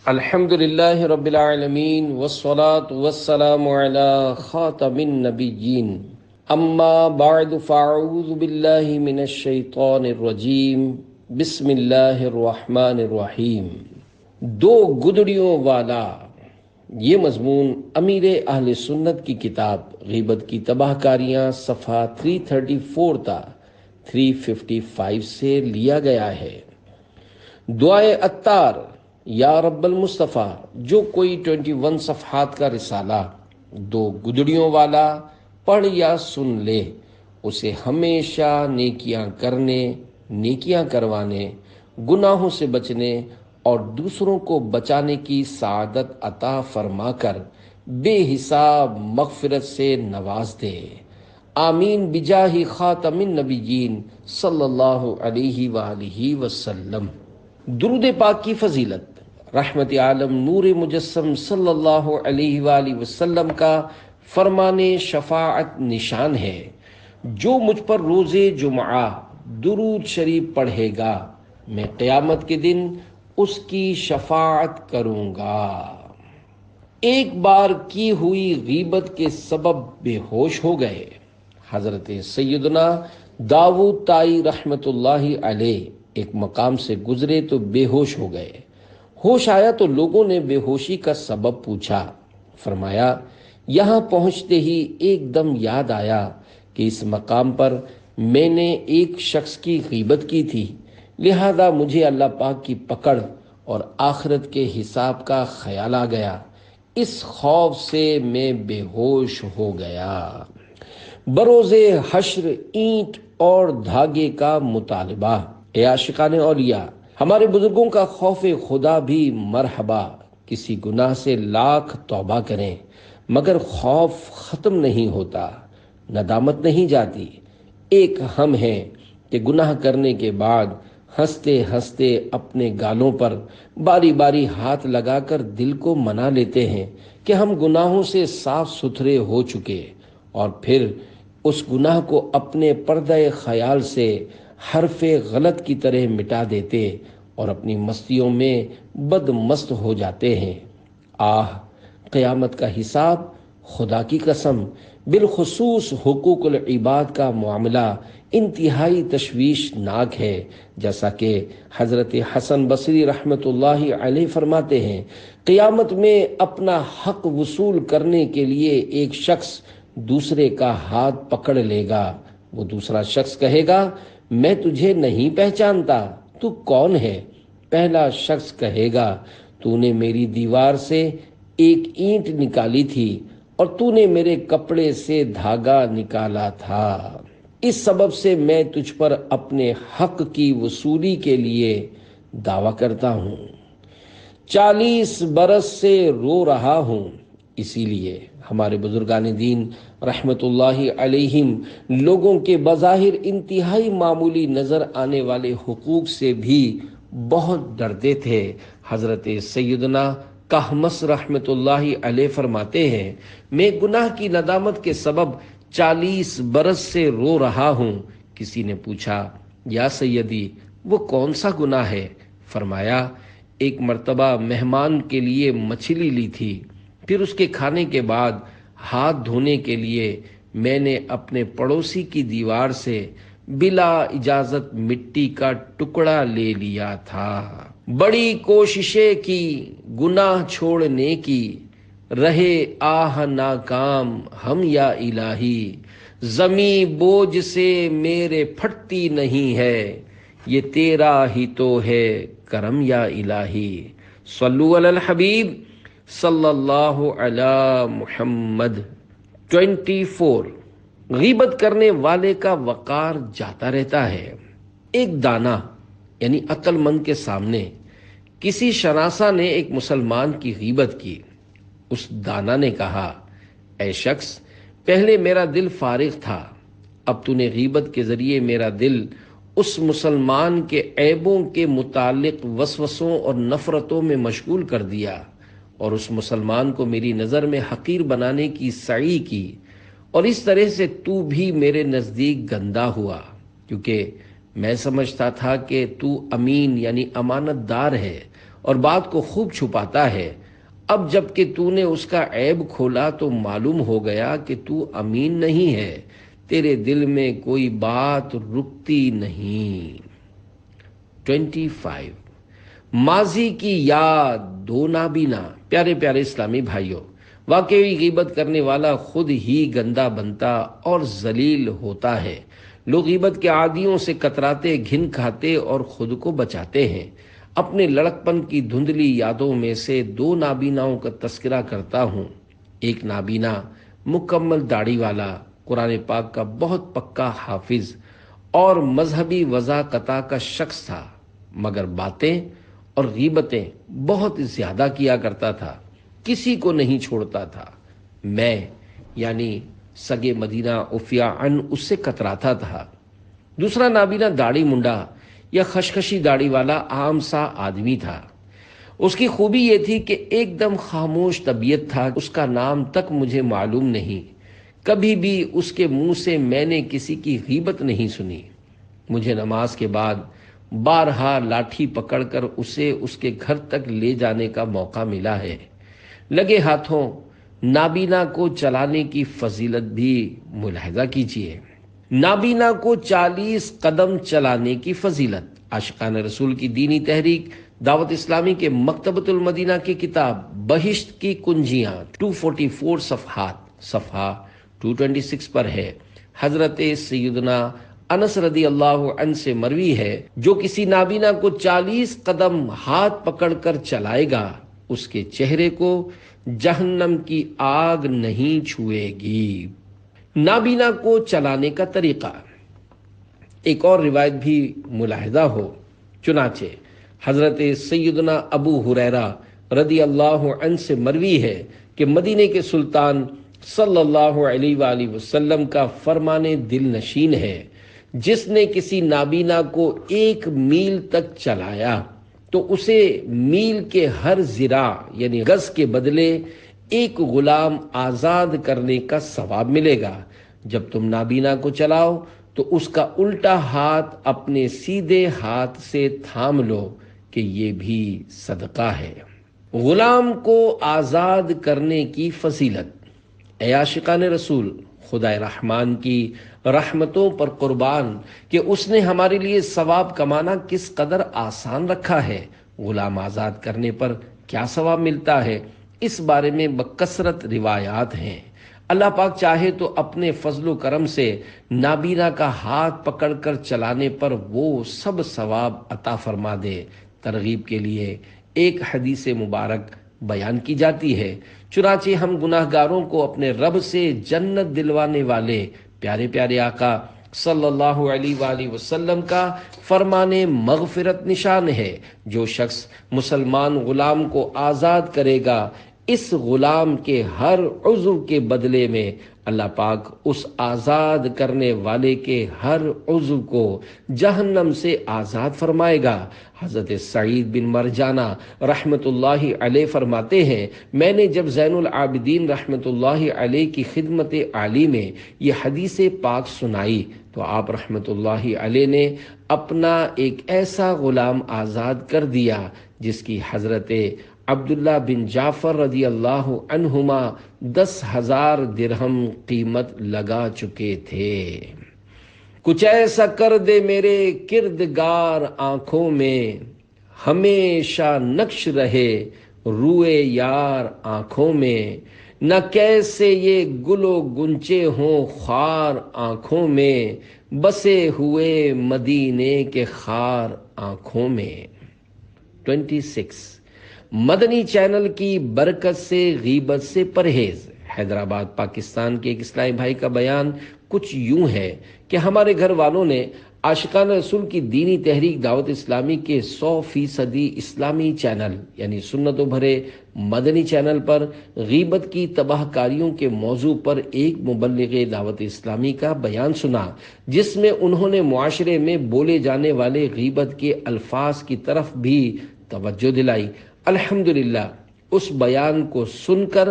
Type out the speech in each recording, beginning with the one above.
الحمد للہ رب العالمین والصلاة والسلام علی خاتم النبیین اما بعد فاعوذ باللہ من الشیطان الرجیم بسم اللہ الرحمن الرحیم۔ دو گدڑیوں والا، یہ مضمون امیر اہل سنت کی کتاب غیبت کی تباہ کاریاں صفحہ 334 تا 355 سے لیا گیا ہے۔ دعائے عطار یا رب المصطفیٰ، جو کوئی 21 صفحات کا رسالہ دو گدڑیوں والا پڑھ یا سن لے، اسے ہمیشہ نیکیاں کرنے، نیکیاں کروانے، گناہوں سے بچنے اور دوسروں کو بچانے کی سعادت عطا فرما کر بے حساب مغفرت سے نواز دے، آمین بجاہ خاتم النبیین صلی اللہ علیہ وآلہ وسلم۔ درود پاک کی فضیلت رحمت عالم نور مجسم صلی اللہ علیہ وآلہ وسلم کا فرمان شفاعت نشان ہے، جو مجھ پر روز جمعہ درود شریف پڑھے گا میں قیامت کے دن اس کی شفاعت کروں گا۔ ایک بار کی ہوئی غیبت کے سبب بے ہوش ہو گئے۔ حضرت سیدنا داؤد طائی رحمت اللہ علیہ ایک مقام سے گزرے تو بے ہوش ہو گئے۔ ہوش آیا تو لوگوں نے بے ہوشی کا سبب پوچھا۔ فرمایا، یہاں پہنچتے ہی ایک دم یاد آیا کہ اس مقام پر میں نے ایک شخص کی غیبت کی تھی، لہذا مجھے اللہ پاک کی پکڑ اور آخرت کے حساب کا خیال آ گیا، اس خوف سے میں بے ہوش ہو گیا۔ بروز حشر اینٹ اور دھاگے کا مطالبہ۔ اے عاشقان اولیاء، ہمارے بزرگوں کا خوف خدا بھی مرحبا۔ کسی گناہ سے لاکھ توبہ کریں مگر خوف ختم نہیں ہوتا، ندامت نہیں جاتی۔ ایک ہم ہیں کہ گناہ کرنے کے بعد ہنستے ہنستے اپنے گالوں پر باری باری ہاتھ لگا کر دل کو منا لیتے ہیں کہ ہم گناہوں سے صاف ستھرے ہو چکے، اور پھر اس گناہ کو اپنے پردہ خیال سے حرف غلط کی طرح مٹا دیتے اور اپنی مستیوں میں بد مست ہو جاتے ہیں۔ قیامت کا حساب، خدا کی قسم، بالخصوص حقوق العباد کا معاملہ انتہائی تشویشناک ہے، جیسا کہ حضرت حسن بصری رحمت اللہ علیہ فرماتے ہیں، قیامت میں اپنا حق وصول کرنے کے لیے ایک شخص دوسرے کا ہاتھ پکڑ لے گا۔ وہ دوسرا شخص کہے گا، میں تجھے نہیں پہچانتا، تو کون ہے؟ پہلا شخص کہے گا، تو نے میری دیوار سے ایک اینٹ نکالی تھی اور تو نے میرے کپڑے سے دھاگا نکالا تھا، اس سبب سے میں تجھ پر اپنے حق کی وصولی کے لیے دعویٰ کرتا ہوں۔ 40 برس سے رو رہا ہوں۔ اسی لیے ہمارے بزرگان دین رحمت اللہ علیہم لوگوں کے بظاہر انتہائی معمولی نظر آنے والے حقوق سے بھی بہت ڈرتے تھے۔ حضرت سیدنا کہمس رحمت اللہ علیہ فرماتے ہیں، میں گناہ کی ندامت کے سبب 40 برس سے رو رہا ہوں۔ کسی نے پوچھا، یا سیدی وہ کون سا گناہ ہے؟ فرمایا، ایک مرتبہ مہمان کے لیے مچھلی لی تھی، پھر اس کے کھانے کے بعد ہاتھ دھونے کے لیے میں نے اپنے پڑوسی کی دیوار سے بلا اجازت مٹی کا ٹکڑا لے لیا تھا۔ بڑی کوششیں کی گناہ چھوڑنے کی، رہے آہ ناکام ہم یا الہی، زمیں بوجھ سے میرے پھٹتی نہیں ہے، یہ تیرا ہی تو ہے کرم یا الہی۔ صلو علی الحبیب صلی اللہ علی محمد۔ 24 غیبت کرنے والے کا وقار جاتا رہتا ہے۔ ایک دانا یعنی عقل مند کے سامنے کسی شناسا نے ایک مسلمان کی غیبت کی۔ اس دانا نے کہا، اے شخص، پہلے میرا دل فارغ تھا، اب تو نے غیبت کے ذریعے میرا دل اس مسلمان کے عیبوں کے متعلق وسوسوں اور نفرتوں میں مشغول کر دیا، اور اس مسلمان کو میری نظر میں حقیر بنانے کی سعی کی، اور اس طرح سے تو بھی میرے نزدیک گندا ہوا، کیونکہ میں سمجھتا تھا کہ تو امین یعنی امانت دار ہے اور بات کو خوب چھپاتا ہے۔ اب جب کہ تو نے اس کا عیب کھولا تو معلوم ہو گیا کہ تو امین نہیں ہے، تیرے دل میں کوئی بات رکتی نہیں۔ 25 ماضی کی یاد دو نابینا۔ پیارے پیارے اسلامی بھائیوں، واقعی غیبت کرنے والا خود ہی گندا بنتا اور ذلیل ہوتا ہے۔ لوگ غیبت کے عادیوں سے کتراتے، گھن کھاتے اور خود کو بچاتے ہیں۔ اپنے لڑکپن کی دھندلی یادوں میں سے دو نابیناؤں کا تذکرہ کرتا ہوں۔ ایک نابینا مکمل داڑھی والا، قرآن پاک کا بہت پکا حافظ اور مذہبی وضاقتہ کا شخص تھا، مگر باتیں اور غیبتیں بہت زیادہ کیا کرتا تھا، کسی کو نہیں چھوڑتا تھا۔ میں یعنی سگے مدینہ عفیہ عن اس سے کتراتا تھا۔ دوسرا نابینا داڑھی منڈا یا خشخشی داڑھی والا عام سا آدمی تھا۔ اس کی خوبی یہ تھی کہ ایک دم خاموش طبیعت تھا، اس کا نام تک مجھے معلوم نہیں۔ کبھی بھی اس کے منہ سے میں نے کسی کی غیبت نہیں سنی۔ مجھے نماز کے بعد بارہا لاٹھی پکڑ کر اسے اس کے گھر تک لے جانے کا موقع ملا ہے۔ لگے ہاتھوں نابینا کو چلانے کی فضیلت بھی ملاحظہ کیجیے۔ نابینا کو 40 قدم چلانے کی فضیلت۔ عاشقان رسول کی دینی تحریک دعوت اسلامی کے مکتبۃ المدینہ کی کتاب بہشت کی کنجیاں 244 صفحات، صفحہ 226 پر ہے۔ حضرت سیدنا انس رضی اللہ عنہ سے مروی ہے، جو کسی نابینا کو 40 قدم ہاتھ پکڑ کر چلائے گا، اس کے چہرے کو جہنم کی آگ نہیں چھوئے گی۔ نابینا کو چلانے کا طریقہ۔ ایک اور روایت بھی ملاحظہ ہو، چنانچہ حضرت سیدنا ابو ہریرہ رضی اللہ عنہ سے مروی ہے کہ مدینے کے سلطان صلی اللہ علیہ وآلہ وسلم کا فرمان دل نشین ہے، جس نے کسی نابینا کو 1 میل تک چلایا تو اسے میل کے ہر ذراع یعنی گز کے بدلے 1 غلام آزاد کرنے کا ثواب ملے گا۔ جب تم نابینا کو چلاؤ تو اس کا الٹا ہاتھ اپنے سیدھے ہاتھ سے تھام لو کہ یہ بھی صدقہ ہے۔ غلام کو آزاد کرنے کی فضیلت۔ اے عاشقان رسول، خدا رحمان کی رحمتوں پر قربان کہ اس نے ہمارے لیے ثواب کمانا کس قدر آسان رکھا ہے۔ غلام آزاد کرنے پر کیا ثواب ملتا ہے، اس بارے میں بکثرت روایات ہیں۔ اللہ پاک چاہے تو اپنے فضل و کرم سے نابینا کا ہاتھ پکڑ کر چلانے پر وہ سب ثواب عطا فرما دے۔ ترغیب کے لیے ایک حدیث مبارک بیان کی جاتی ہے، چنانچہ ہم گناہ گاروں کو اپنے رب سے جنت دلوانے والے پیارے پیارے آقا صلی اللہ علیہ وآلہ وسلم کا فرمان مغفرت نشان ہے۔ جو شخص مسلمان غلام کو آزاد کرے گا، اس غلام کے ہر عضو کے بدلے میں اللہ پاک اس آزاد کرنے والے کے ہر عضو کو جہنم سے آزاد فرمائے گا۔ حضرت سعید بن مرجانہ رحمت اللہ علیہ فرماتے ہیں، میں نے جب زین العابدین رحمت اللہ علیہ کی خدمت عالی میں یہ حدیث پاک سنائی تو آپ رحمت اللہ علیہ نے اپنا ایک ایسا غلام آزاد کر دیا جس کی حضرت عبداللہ بن جعفر رضی اللہ عنہما 10,000 درہم قیمت لگا چکے تھے۔ کچھ ایسا کر دے میرے کردگار آنکھوں میں، ہمیشہ نقش رہے روئے یار آنکھوں میں، نہ کیسے یہ گل و گنچے ہوں خار آنکھوں میں، بسے ہوئے مدینے کے خار آنکھوں میں۔ 26 مدنی چینل کی برکت سے غیبت سے پرہیز۔ حیدرآباد پاکستان کے ایک اسلامی بھائی کا بیان کچھ یوں ہے کہ ہمارے گھر والوں نے عاشقان رسول کی دینی تحریک دعوت اسلامی کے 100% اسلامی چینل یعنی سنتوں بھرے مدنی چینل پر غیبت کی تباہ کاریوں کے موضوع پر ایک مبلغ دعوت اسلامی کا بیان سنا، جس میں انہوں نے معاشرے میں بولے جانے والے غیبت کے الفاظ کی طرف بھی توجہ دلائی۔ الحمدللہ اس بیان کو سن کر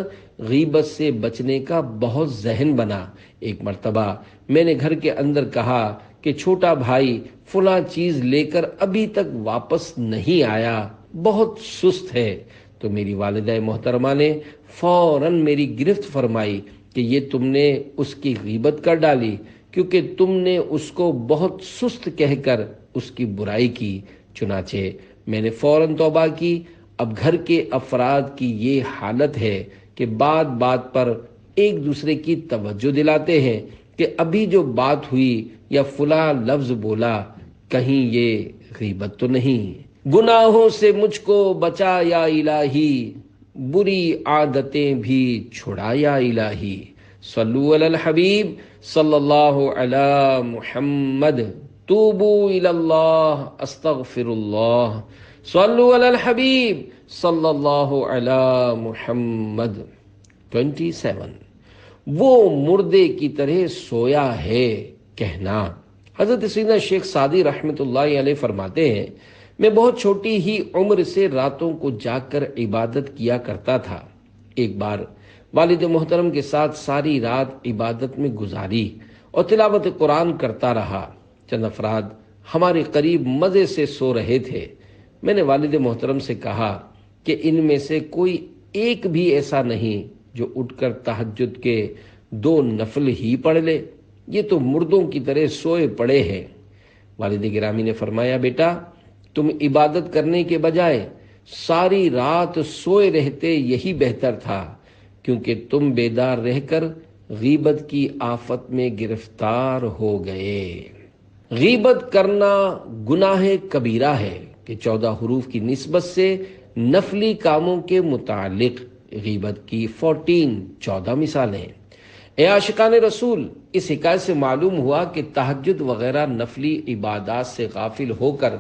غیبت سے بچنے کا بہت ذہن بنا۔ ایک مرتبہ میں نے گھر کے اندر کہا کہ چھوٹا بھائی فلاں چیز لے کر ابھی تک واپس نہیں آیا، بہت سست ہے۔ تو میری والدہ محترمہ نے فوراً میری گرفت فرمائی کہ یہ تم نے اس کی غیبت کر ڈالی، کیونکہ تم نے اس کو بہت سست کہہ کر اس کی برائی کی۔ چنانچہ میں نے فوراً توبہ کی۔ اب گھر کے افراد کی یہ حالت ہے کہ بات بات پر ایک دوسرے کی توجہ دلاتے ہیں کہ ابھی جو بات ہوئی یا فلاں لفظ بولا، کہیں یہ غیبت تو نہیں۔ گناہوں سے مجھ کو بچا یا الہی، بری عادتیں بھی چھڑا یا الہی۔ صلو علی الحبیب صلی اللہ علی محمد، توبو الی اللہ استغفر اللہ، صلو علی الحبیب صلی اللہ علی محمد۔ 27 وہ مردے کی طرح سویا ہے کہنا۔ حضرت سیدنا شیخ سعدی رحمۃ اللہ علیہ فرماتے ہیں، میں بہت چھوٹی ہی عمر سے راتوں کو جاگ کر عبادت کیا کرتا تھا۔ ایک بار والد محترم کے ساتھ ساری رات عبادت میں گزاری اور تلاوت قرآن کرتا رہا۔ چند افراد ہمارے قریب مزے سے سو رہے تھے۔ میں نے والد محترم سے کہا کہ ان میں سے کوئی ایک بھی ایسا نہیں جو اٹھ کر تہجد کے 2 نفل ہی پڑھ لے، یہ تو مردوں کی طرح سوئے پڑے ہیں۔ والد گرامی نے فرمایا، بیٹا تم عبادت کرنے کے بجائے ساری رات سوئے رہتے یہی بہتر تھا، کیونکہ تم بیدار رہ کر غیبت کی آفت میں گرفتار ہو گئے۔ غیبت کرنا گناہ کبیرہ ہے کہ 14 حروف کی نسبت سے نفلی کاموں کے متعلق غیبت کی 14 مثالیں۔ اے عاشقان رسول، اس حکایت سے معلوم ہوا کہ تہجد وغیرہ نفلی عبادات سے غافل ہو کر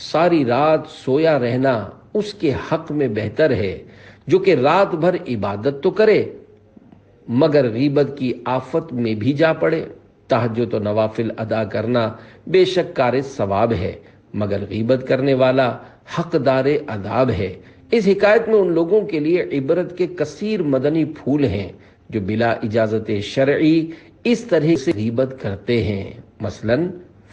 ساری رات سویا رہنا اس کے حق میں بہتر ہے جو کہ رات بھر عبادت تو کرے مگر غیبت کی آفت میں بھی جا پڑے۔ تہجد و نوافل ادا کرنا بے شک کار ثواب ہے، مگر غیبت کرنے والا حقدار عذاب ہے۔ اس حکایت میں ان لوگوں کے لیے عبرت کے کثیر مدنی پھول ہیں جو بلا اجازت شرعی اس طرح سے غیبت کرتے ہیں۔ مثلا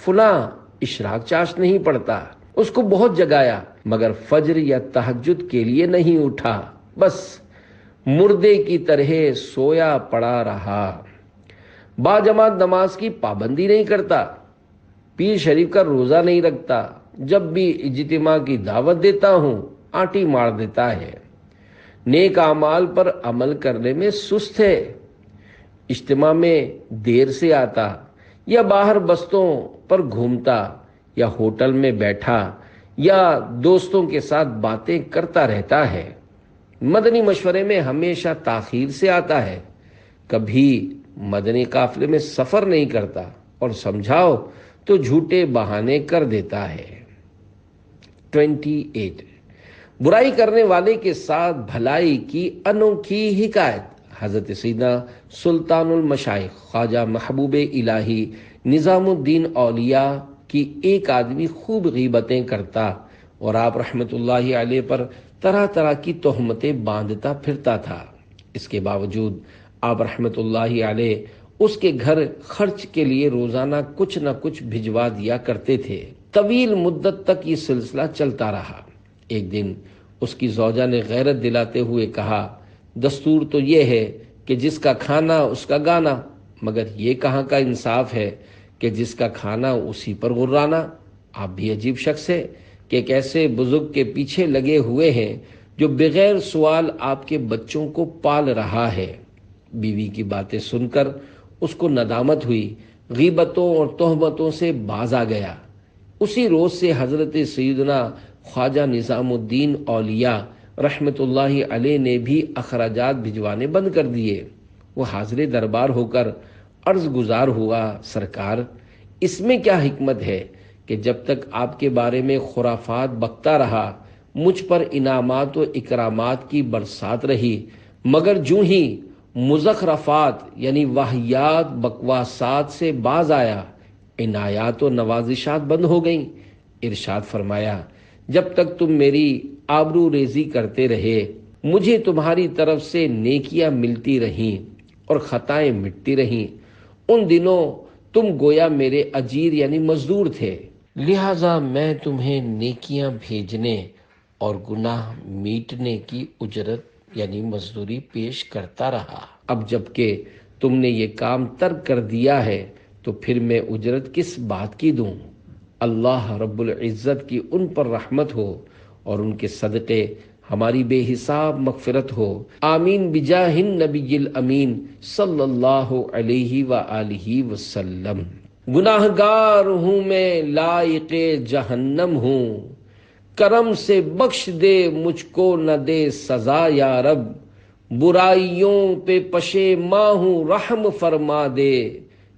فلاں اشراق چاش نہیں پڑتا، اس کو بہت جگایا مگر فجر یا تہجد کے لیے نہیں اٹھا، بس مردے کی طرح سویا پڑا رہا۔ باجماعت نماز کی پابندی نہیں کرتا، پیر شریف کا روزہ نہیں رکھتا، جب بھی اجتماع کی دعوت دیتا ہوں آنٹی مار دیتا ہے، نیک اعمال پر عمل کرنے میں سست ہے، اجتماع میں دیر سے آتا یا باہر بستوں پر گھومتا یا ہوٹل میں بیٹھا یا دوستوں کے ساتھ باتیں کرتا رہتا ہے، مدنی مشورے میں ہمیشہ تاخیر سے آتا ہے، کبھی مدنی قافلے میں سفر نہیں کرتا اور سمجھاؤ تو جھوٹے بہانے کر دیتا ہے۔ 28 برائی کرنے والے کے ساتھ بھلائی کی انوکھی حکایت۔ حضرت سیدنا سلطان المشائخ خواجہ محبوب الہی نظام الدین اولیاء کی ایک آدمی خوب غیبتیں کرتا اور آپ رحمت اللہ علیہ پر طرح طرح کی تہمتیں باندھتا پھرتا تھا۔ اس کے باوجود آپ رحمت اللہ علیہ اس کے گھر خرچ کے لیے روزانہ کچھ نہ کچھ بھجوا دیا کرتے تھے۔ طویل مدت تک یہ سلسلہ چلتا رہا۔ ایک دن اس کی زوجہ نے غیرت دلاتے ہوئے کہا، دستور تو یہ ہے کہ جس کا کھانا اس کا گانا، مگر یہ کہاں کا انصاف ہے کہ جس کا کھانا اسی پر غرانا۔ آپ بھی عجیب شخص ہے کہ ایک ایسے بزرگ کے پیچھے لگے ہوئے ہیں جو بغیر سوال آپ کے بچوں کو پال رہا ہے۔ بیوی کی باتیں سن کر اس کو ندامت ہوئی، غیبتوں اور تہمتوں سے باز آ گیا۔ اسی روز سے حضرت سیدنا خواجہ نظام الدین اولیاء رحمت اللہ علیہ نے بھی اخراجات بھجوانے بند کر دیے۔ وہ حاضر دربار ہو کر عرض گزار ہوا، سرکار اس میں کیا حکمت ہے کہ جب تک آپ کے بارے میں خرافات بکتا رہا مجھ پر انعامات و اکرامات کی برسات رہی، مگر جو ہی مزخرفات یعنی واہیات بکواسات سے باز آیا عنایات و نوازشات بند ہو گئیں۔ ارشاد فرمایا، جب تک تم میری آبرو ریزی کرتے رہے مجھے تمہاری طرف سے نیکیاں ملتی رہیں اور خطائیں مٹتی رہیں۔ ان دنوں تم گویا میرے اجیر یعنی مزدور تھے، لہٰذا میں تمہیں نیکیاں بھیجنے اور گناہ میٹنے کی اجرت یعنی مزدوری پیش کرتا رہا۔ اب جب کہ تم نے یہ کام ترک کر دیا ہے تو پھر میں اجرت کس بات کی دوں؟ اللہ رب العزت کی ان پر رحمت ہو اور ان کے صدقے ہماری بے حساب مغفرت ہو۔ آمین بجاہ النبی الامین صلی اللہ علیہ وآلہ وسلم۔ گناہ گار ہوں میں لائق جہنم ہوں، کرم سے بخش دے مجھ کو نہ دے سزا یا رب، برائیوں پہ پشیماں ہوں رحم فرما دے،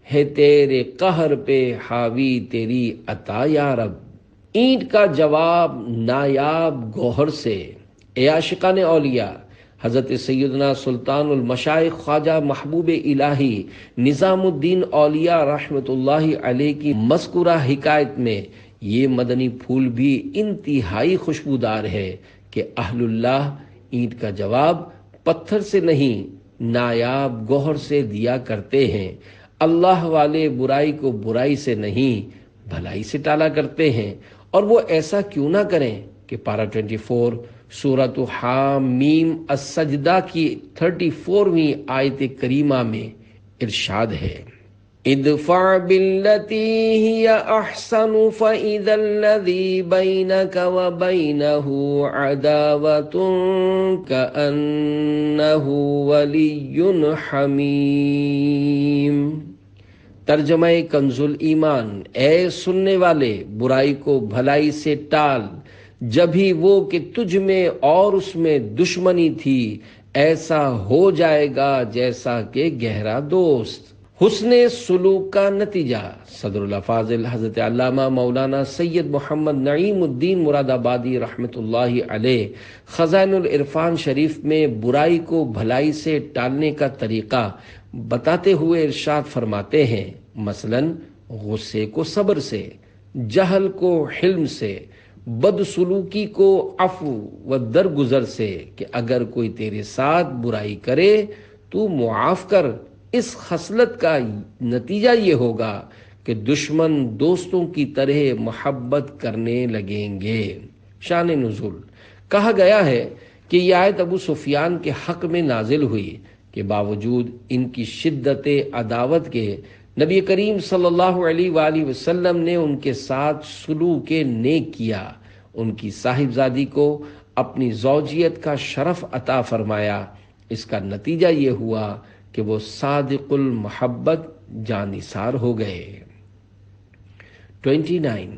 ہے تیرے قہر پہ حاوی تیری عطا یا رب۔ اینٹ کا جواب نایاب گوہر سے۔ اے عاشقان اولیاء، حضرت سیدنا سلطان المشائخ خواجہ محبوب الہی نظام الدین اولیاء رحمت اللہ علیہ کی مذکورہ حکایت میں یہ مدنی پھول بھی انتہائی خوشبودار ہے کہ اہل اللہ اینٹ کا جواب پتھر سے نہیں نایاب گوہر سے دیا کرتے ہیں۔ اللہ والے برائی کو برائی سے نہیں بھلائی سے ٹالا کرتے ہیں، اور وہ ایسا کیوں نہ کریں کہ پارہ 24 سورۃ حامیم السجدہ کی 34ویں آیت کریمہ میں ارشاد ہے، ادفع باللتی ہی احسن فاذا الذی بینک وبینہ عداوۃ کأنہ ولی حمیم۔ ترجمہ کنز ایمان، اے سننے والے برائی کو بھلائی سے ٹال، جبھی وہ کہ تجھ میں اور اس میں دشمنی تھی، ایسا ہو جائے گا جیسا کہ گہرا دوست۔ حسن سلوک کا نتیجہ۔ صدر الافاضل حضرت علامہ مولانا سید محمد نعیم الدین مراد آبادی رحمت اللہ علیہ خزائن العرفان شریف میں برائی کو بھلائی سے ٹالنے کا طریقہ بتاتے ہوئے ارشاد فرماتے ہیں، مثلاً غصے کو صبر سے، جہل کو حلم سے، بدسلوکی کو عفو و درگزر سے، کہ اگر کوئی تیرے ساتھ برائی کرے تو معاف کر۔ اس خصلت کا نتیجہ یہ ہوگا کہ دشمن دوستوں کی طرح محبت کرنے لگیں گے۔ شان نزول۔ کہا گیا ہے کہ یہ آیت ابو سفیان کے حق میں نازل ہوئی کہ باوجود ان کی شدت عداوت کے نبی کریم صلی اللہ علیہ وآلہ وسلم نے ان کے ساتھ سلوک نیک کیا، ان کی صاحبزادی کو اپنی زوجیت کا شرف عطا فرمایا۔ اس کا نتیجہ یہ ہوا کہ وہ صادق المحبت جانثار ہو گئے۔ 29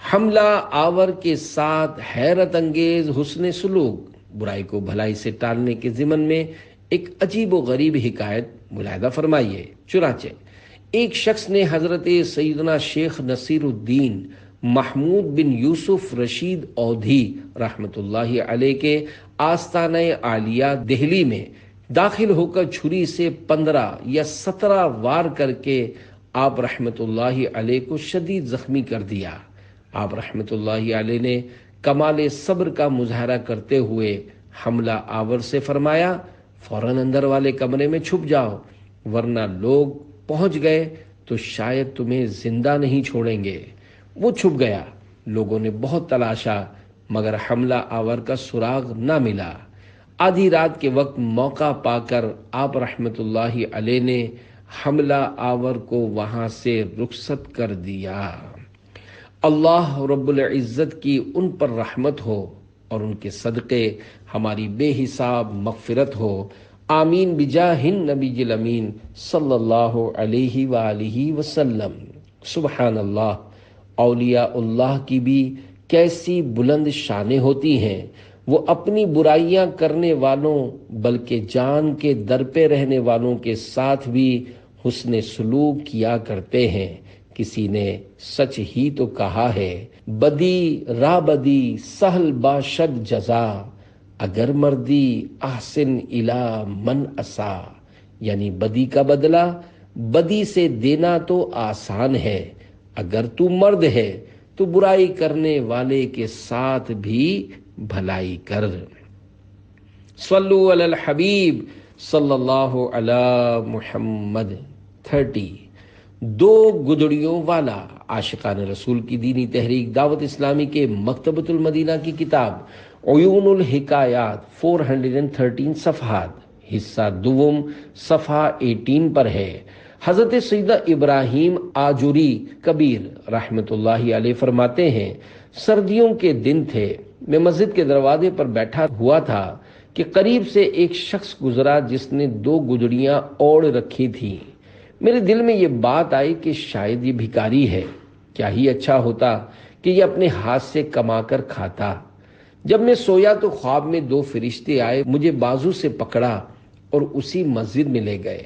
حملہ آور کے ساتھ حیرت انگیز حسن سلوک۔ برائی کو بھلائی سے ٹالنے کے ضمن میں ایک عجیب و غریب حکایت ملاحظہ فرمائیے۔ چنانچہ ایک شخص نے حضرت سیدنا شیخ نصیر الدین محمود بن یوسف رشید اودھی رحمت اللہ علیہ کے آستانہ عالیہ دہلی میں داخل ہو کر چھری سے 15 یا 17 وار کر کے آپ رحمت اللہ علیہ کو شدید زخمی کر دیا۔ آپ رحمت اللہ علیہ نے کمال صبر کا مظاہرہ کرتے ہوئے حملہ آور سے فرمایا، فوراً اندر والے کمرے میں چھپ جاؤ، ورنہ لوگ پہنچ گئے تو شاید تمہیں زندہ نہیں چھوڑیں گے۔ وہ چھپ گیا۔ لوگوں نے بہت تلاشا مگر حملہ آور کا سراغ نہ ملا۔ آدھی رات کے وقت موقع پا کر آپ رحمت اللہ علیہ نے حملہ آور کو وہاں سے رخصت کر دیا۔ اللہ رب العزت کی ان پر رحمت ہو اور ان کے صدقے ہماری بے حساب مغفرت ہو۔ آمین بجاہ النبی الامین صلی اللہ علیہ وآلہ وسلم۔ سبحان اللہ، اولیاء اللہ کی بھی کیسی بلند شانیں ہوتی ہیں۔ وہ اپنی برائیاں کرنے والوں بلکہ جان کے در پہ رہنے والوں کے ساتھ بھی حسن سلوک کیا کرتے ہیں۔ کسی نے سچ ہی تو کہا ہے، بدی را بدی سہل باشد جزا، اگر مردی احسن الی من اسا، یعنی بدی کا بدلہ بدی سے دینا تو آسان ہے، اگر تو مرد ہے تو برائی کرنے والے کے ساتھ بھی بھلائی کر۔ صلو علی الحبیب صلی اللہ علی محمد۔ 30 دو گدڑیوں والا۔ عاشقان رسول کی دینی تحریک دعوت اسلامی کے مکتبۃ المدینہ کی کتاب عیون الحکایات 413 صفحات، حصہ دوم صفحہ 18 پر ہے۔ حضرت سیدہ ابراہیم آجوری کبیر رحمت اللہ علیہ فرماتے ہیں، سردیوں کے دن تھے، میں مسجد کے دروازے پر بیٹھا ہوا تھا کہ قریب سے ایک شخص گزرا جس نے 2 گدڑیاں اوڑھ رکھی تھیں۔ میرے دل میں یہ بات آئی کہ شاید یہ بھکاری ہے، کیا ہی اچھا ہوتا کہ یہ اپنے ہاتھ سے کما کر کھاتا۔ جب میں سویا تو خواب میں 2 فرشتے آئے، مجھے بازو سے پکڑا اور اسی مسجد میں لے گئے۔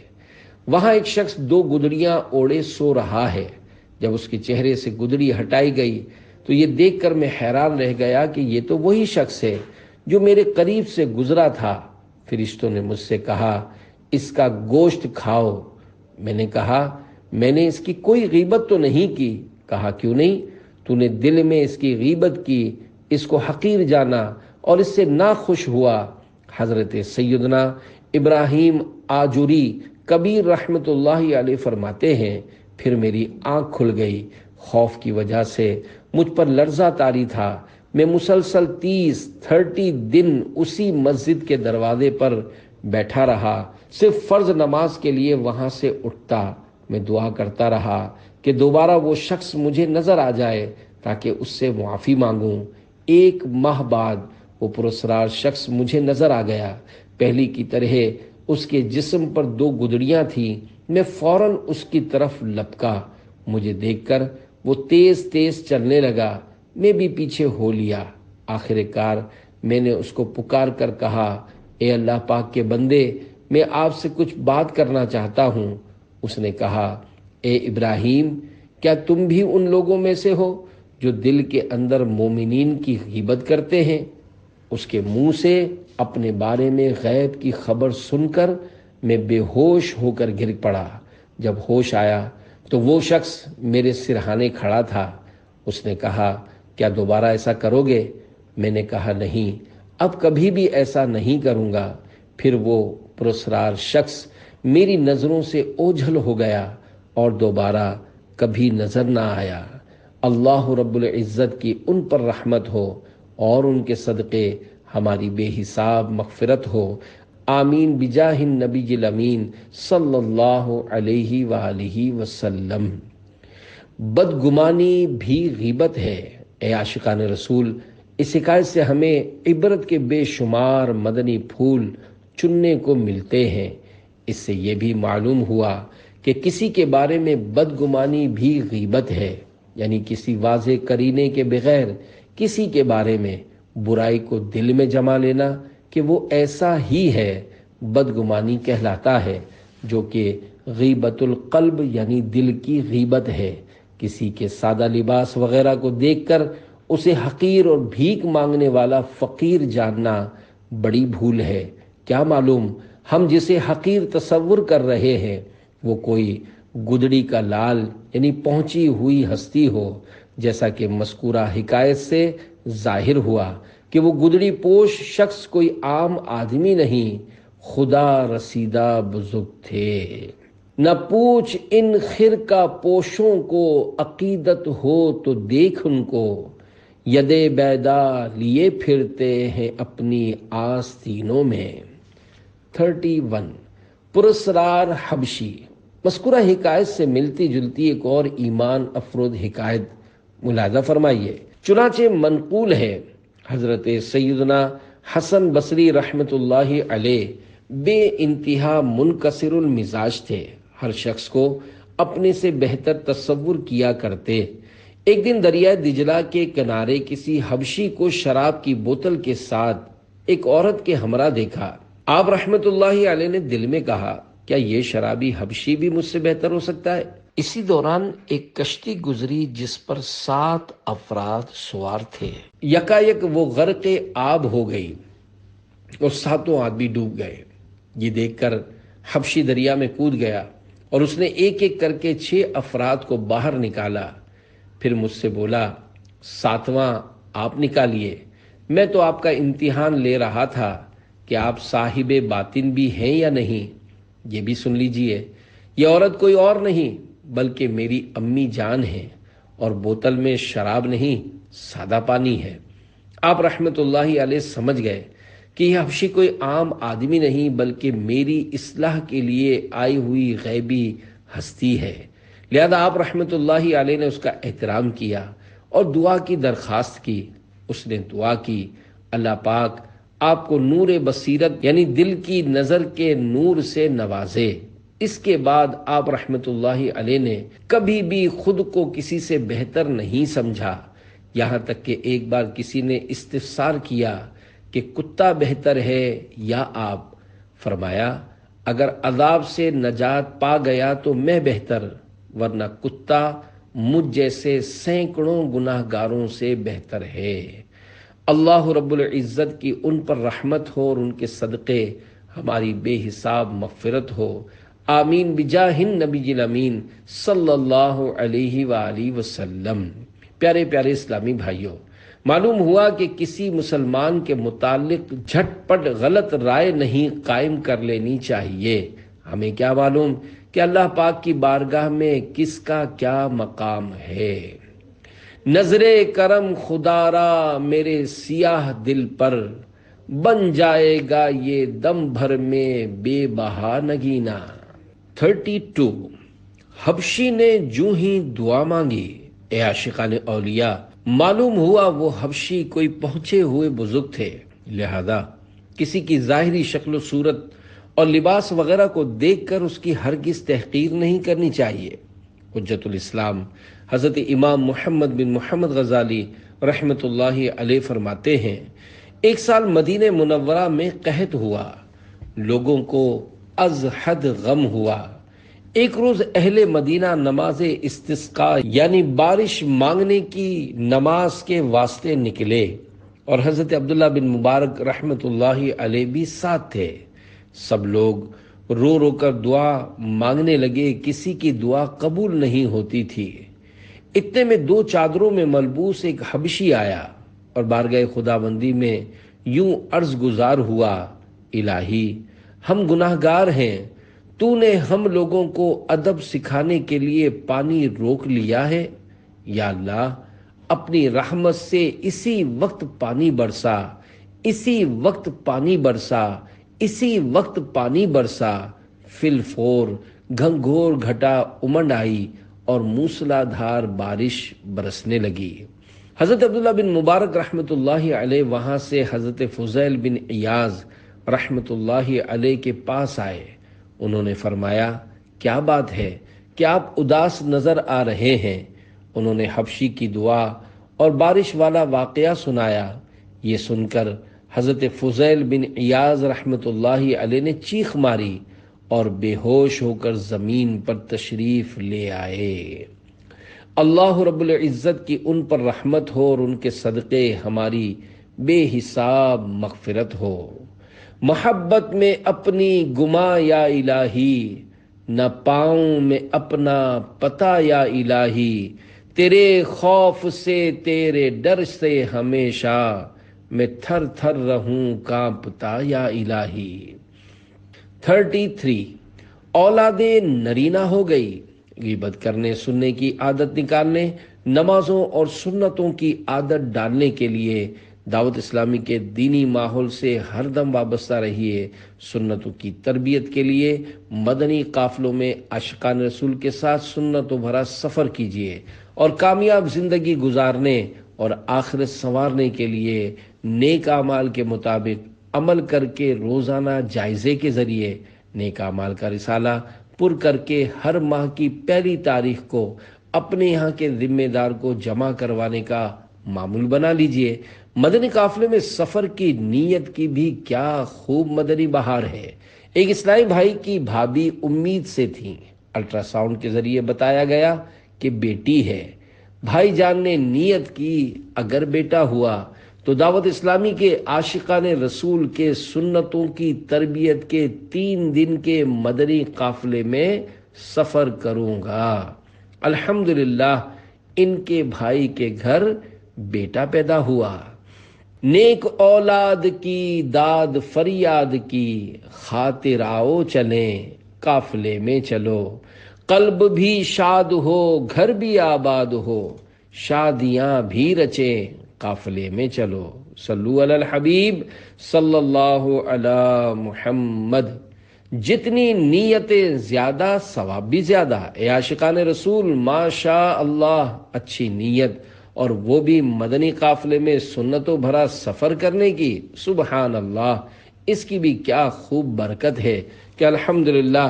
وہاں ایک شخص 2 گدڑیاں اوڑھے سو رہا ہے۔ جب اس کے چہرے سے گدڑی ہٹائی گئی تو یہ دیکھ کر میں حیران رہ گیا کہ یہ تو وہی شخص ہے جو میرے قریب سے گزرا تھا۔ فرشتوں نے مجھ سے کہا، اس کا گوشت کھاؤ۔ میں نے کہا، میں نے اس کی کوئی غیبت تو نہیں کی۔ کہا، کیوں نہیں؟ تو نے دل میں اس کی غیبت کی، اس کو حقیر جانا اور اس سے ناخوش ہوا۔ حضرت سیدنا ابراہیم آجوری کبیر رحمت اللہ علیہ فرماتے ہیں، پھر میری آنکھ کھل گئی۔ خوف کی وجہ سے مجھ پر لرزہ طاری تھا۔ میں مسلسل 30 دن اسی مسجد کے دروازے پر بیٹھا رہا، صرف فرض نماز کے لیے وہاں سے اٹھتا۔ میں دعا کرتا رہا کہ دوبارہ وہ شخص مجھے نظر آ جائے تاکہ اس سے معافی مانگوں۔ 1 ماہ بعد وہ پراسرار شخص مجھے نظر آ گیا، پہلی کی طرح اس کے جسم پر 2 گدڑیاں تھیں۔ میں فوراً اس کی طرف لپکا، مجھے دیکھ کر وہ تیز تیز چلنے لگا، میں بھی پیچھے ہو لیا۔ آخر کار میں نے اس کو پکار کر کہا، اے اللہ پاک کے بندے، میں آپ سے کچھ بات کرنا چاہتا ہوں۔ اس نے کہا، اے ابراہیم، کیا تم بھی ان لوگوں میں سے ہو جو دل کے اندر مومنین کی غیبت کرتے ہیں؟ اس کے منہ سے اپنے بارے میں غیب کی خبر سن کر میں بے ہوش ہو کر گر پڑا۔ جب ہوش آیا تو وہ شخص میرے سرہانے کھڑا تھا۔ اس نے کہا، کیا دوبارہ ایسا کرو گے؟ میں نے کہا، نہیں، اب کبھی بھی ایسا نہیں کروں گا۔ پھر وہ پراسرار شخص میری نظروں سے اوجھل ہو گیا اور دوبارہ کبھی نظر نہ آیا۔ اللہ رب العزت کی ان پر رحمت ہو اور ان کے صدقے ہماری بے حساب مغفرت ہو، آمین بجاہ النبی الامین صلی اللہ علیہ وآلہ وسلم۔ بدگمانی بھی غیبت ہے۔ اے عاشقان رسول، اس حکایت سے ہمیں عبرت کے بے شمار مدنی پھول چننے کو ملتے ہیں۔ اس سے یہ بھی معلوم ہوا کہ کسی کے بارے میں بدگمانی بھی غیبت ہے، یعنی کسی واضح قرینے کے بغیر کسی کے بارے میں برائی کو دل میں جما لینا کہ وہ ایسا ہی ہے، بدگمانی کہلاتا ہے، جو کہ غیبت القلب یعنی دل کی غیبت ہے۔ کسی کے سادہ لباس وغیرہ کو دیکھ کر اسے حقیر اور بھیک مانگنے والا فقیر جاننا بڑی بھول ہے۔ کیا معلوم ہم جسے حقیر تصور کر رہے ہیں وہ کوئی گدڑی کا لال یعنی پہنچی ہوئی ہستی ہو، جیسا کہ مذکورہ حکایت سے ظاہر ہوا کہ وہ گدڑی پوش شخص کوئی عام آدمی نہیں، خدا رسیدہ بزرگ تھے۔ نہ پوچھ ان خرقہ پوشوں کو، عقیدت ہو تو دیکھ ان کو، یدے بیدا لیے پھرتے ہیں اپنی آستینوں میں۔ 31 پراسرار حبشی۔ مذکورہ حکایت سے ملتی جلتی ایک اور ایمان افروز حکایت ملاحظہ فرمائیے۔ چنانچہ منقول ہے، حضرت سیدنا حسن بصری رحمت اللہ علیہ بے انتہا منکسر المزاج تھے، ہر شخص کو اپنے سے بہتر تصور کیا کرتے۔ ایک دن دریائے دجلہ کے کنارے کسی حبشی کو شراب کی بوتل کے ساتھ ایک عورت کے ہمراہ دیکھا۔ آپ رحمت اللہ علیہ نے دل میں کہا، کیا یہ شرابی حبشی بھی مجھ سے بہتر ہو سکتا ہے؟ اسی دوران ایک کشتی گزری جس پر 7 افراد سوار تھے۔ یکایک وہ غرق آب ہو گئی اور 7 آدمی ڈوب گئے۔ یہ دیکھ کر حبشی دریا میں کود گیا اور اس نے ایک ایک کر کے 6 افراد کو باہر نکالا۔ پھر مجھ سے بولا، 7واں آپ نکالیے، میں تو آپ کا امتحان لے رہا تھا کہ آپ صاحب باطن بھی ہیں یا نہیں۔ یہ بھی سن لیجئے، یہ عورت کوئی اور نہیں بلکہ میری امی جان ہے، اور بوتل میں شراب نہیں، سادہ پانی ہے۔ آپ رحمت اللہ علیہ سمجھ گئے کہ یہ حبشی کوئی عام آدمی نہیں بلکہ میری اصلاح کے لیے آئی ہوئی غیبی ہستی ہے، لہذا آپ رحمت اللہ علیہ نے اس کا احترام کیا اور دعا کی درخواست کی۔ اس نے دعا کی اللہ پاک آپ کو نور بصیرت یعنی دل کی نظر کے نور سے نوازے۔ اس کے بعد آپ رحمت اللہ علیہ نے کبھی بھی خود کو کسی سے بہتر نہیں سمجھا، یہاں تک کہ ایک بار کسی نے استفسار کیا کہ کتا بہتر ہے یا آپ؟ فرمایا اگر عذاب سے نجات پا گیا تو میں بہتر، ورنہ کتا مجھ جیسے سینکڑوں گناہ گاروں سے بہتر ہے۔ اللہ رب العزت کی ان پر رحمت ہو اور ان کے صدقے ہماری بے حساب مغفرت ہو، آمین بجاہ النبی الامین صلی اللہ علیہ وآلہ وسلم۔ پیارے پیارے اسلامی بھائیوں، معلوم ہوا کہ کسی مسلمان کے متعلق جھٹ پٹ غلط رائے نہیں قائم کر لینی چاہیے۔ ہمیں کیا معلوم کہ اللہ پاک کی بارگاہ میں کس کا کیا مقام ہے۔ نظر کرم خدا را میرے سیاہ دل پر، بن جائے گا یہ دم بھر میں بے بہا نگینا۔ 32 حبشی نے جو ہی دعا مانگی، اے عاشقان اولیاء، معلوم ہوا وہ حبشی کوئی پہنچے ہوئے بزرگ تھے، لہذا کسی کی ظاہری شکل و صورت اور لباس وغیرہ کو دیکھ کر اس کی ہرگز تحقیر نہیں کرنی چاہیے۔ حجت الاسلام حضرت امام محمد بن محمد غزالی رحمت اللہ علیہ فرماتے ہیں، ایک سال مدینہ منورہ میں قحط ہوا، لوگوں کو از حد غم ہوا۔ ایک روز اہل مدینہ نماز استسقاء یعنی بارش مانگنے کی نماز کے واسطے نکلے اور حضرت عبداللہ بن مبارک رحمت اللہ علیہ بھی ساتھ تھے۔ سب لوگ رو رو کر دعا مانگنے لگے، کسی کی دعا قبول نہیں ہوتی تھی۔ اتنے میں 2 چادروں میں ملبوس ایک حبشی آیا اور بارگاہ خداوندی میں یوں عرض گزار ہوا، الہی ہم گناہ گار ہیں، تو نے ہم لوگوں کو ادب سکھانے کے لیے پانی روک لیا ہے، یا اللہ اپنی رحمت سے اسی وقت پانی برسا، اسی وقت پانی برسا، اسی وقت پانی برسا۔ فی الفور گھنگھور گھٹا امنڈ آئی اور موسلا دھار بارش برسنے لگی۔ حضرت عبداللہ بن مبارک رحمت اللہ علیہ وہاں سے حضرت فضیل بن عیاض رحمت اللہ علیہ کے پاس آئے۔ انہوں نے فرمایا کیا بات ہے کہ آپ اداس نظر آ رہے ہیں؟ انہوں نے حبشی کی دعا اور بارش والا واقعہ سنایا۔ یہ سن کر حضرت فضیل بن عیاض رحمت اللہ علیہ نے چیخ ماری اور بے ہوش ہو کر زمین پر تشریف لے آئے۔ اللہ رب العزت کی ان پر رحمت ہو اور ان کے صدقے ہماری بے حساب مغفرت ہو۔ محبت میں اپنی گما یا الہی، نہ پاؤں میں اپنا پتہ یا الہی، تیرے خوف سے تیرے ڈر سے ہمیشہ، میں تھر تھر رہوں کانپتا یا الہی۔ 33 اولاد نرینہ ہو گئی، غیبت کرنے سننے کی عادت نکالنے، نمازوں اور سنتوں کی عادت ڈالنے کے لیے دعوت اسلامی کے دینی ماحول سے ہر دم وابستہ رہیے۔ سنتوں کی تربیت کے لیے مدنی قافلوں میں عاشقان رسول کے ساتھ سنتوں بھرا سفر کیجیے اور کامیاب زندگی گزارنے اور آخرت سنوارنے کے لیے نیک اعمال کے مطابق عمل کر کے روزانہ جائزے کے ذریعے نیک اعمال کا رسالہ پر کر کے ہر ماہ کی پہلی تاریخ کو اپنے یہاں کے ذمہ دار کو جمع کروانے کا معمول بنا لیجئے۔ مدنی قافلے میں سفر کی نیت کی بھی کیا خوب مدنی بہار ہے۔ ایک اسلامی بھائی کی بھابھی امید سے تھیں، الٹرا ساؤنڈ کے ذریعے بتایا گیا کہ بیٹی ہے۔ بھائی جان نے نیت کی اگر بیٹا ہوا تو دعوت اسلامی کے عاشقان رسول کے سنتوں کی تربیت کے 3 دن کے مدنی قافلے میں سفر کروں گا۔ الحمدللہ ان کے بھائی کے گھر بیٹا پیدا ہوا۔ نیک اولاد کی داد فریاد کی، خاطر آؤ چلیں قافلے میں چلو، قلب بھی شاد ہو گھر بھی آباد ہو، شادیاں بھی رچیں قافلے میں چلو۔ صلو علی الحبیب صلی اللہ علی محمد۔ جتنی نیتیں زیادہ ثواب بھی زیادہ۔ اے عاشقان رسول، ماشاء اللہ اچھی نیت، اور وہ بھی مدنی قافلے میں سنتوں بھرا سفر کرنے کی، سبحان اللہ، اس کی بھی کیا خوب برکت ہے کہ الحمدللہ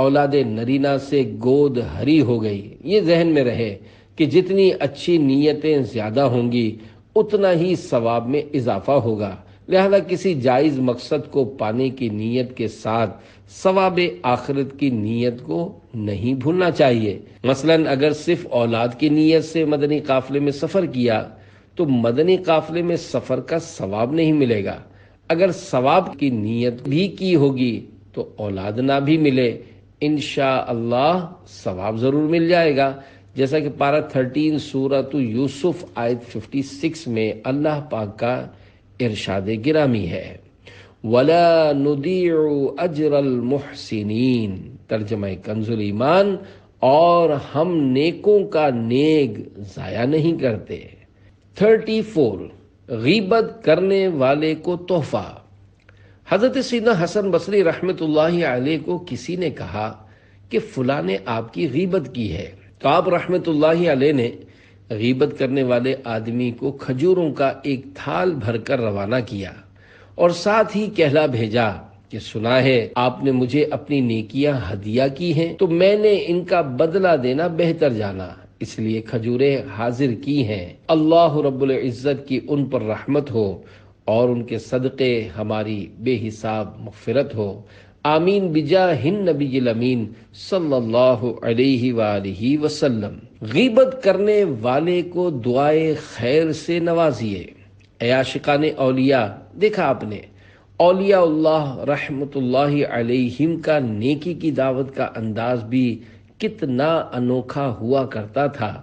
اولاد نرینہ سے گود ہری ہو گئی۔ یہ ذہن میں رہے کہ جتنی اچھی نیتیں زیادہ ہوں گی اتنا ہی ثواب میں اضافہ ہوگا، لہذا کسی جائز مقصد کو پانے کی نیت کے ساتھ ثواب آخرت کی نیت کو نہیں بھولنا چاہیے۔ مثلا اگر صرف اولاد کی نیت سے مدنی قافلے میں سفر کیا تو مدنی قافلے میں سفر کا ثواب نہیں ملے گا۔ اگر ثواب کی نیت بھی کی ہوگی تو اولاد نہ بھی ملے، انشاءاللہ ثواب ضرور مل جائے گا، جیسا کہ پارہ 13 سورۃ یوسف آیت 56 میں اللہ پاک کا ارشاد گرامی ہے، وَلَا نُضِيعُ أَجْرَ الْمُحْسِنِينَ، ترجمہ کنز ایمان، اور ہم نیکوں کا نیک ضائع نہیں کرتے۔ 34 غیبت کرنے والے کو تحفہ۔ حضرت سیدنا حسن بصری رحمۃ اللہ علیہ کو کسی نے کہا کہ فلاں نے آپ کی غیبت کی ہے، تو آپ رحمۃ اللہ علیہ نے غیبت کرنے والے آدمی کو کھجوروں کا ایک تھال بھر کر روانہ کیا اور ساتھ ہی کہلا بھیجا کہ سنا ہے آپ نے مجھے اپنی نیکیاں ہدیہ کی ہیں، تو میں نے ان کا بدلہ دینا بہتر جانا، اس لیے کھجوریں حاضر کی ہیں۔ اللہ رب العزت کی ان پر رحمت ہو اور ان کے صدقے ہماری بے حساب مغفرت ہو، آمین بجاہ النبی الامین صلی اللہ علیہ وآلہ وسلم۔ غیبت کرنے والے کو دعائے خیر سے نوازیے۔ اے عاشقان اولیاء، دیکھا آپ نے اولیاء اللہ رحمت اللہ علیہم کا نیکی کی دعوت کا انداز بھی کتنا انوکھا ہوا کرتا تھا۔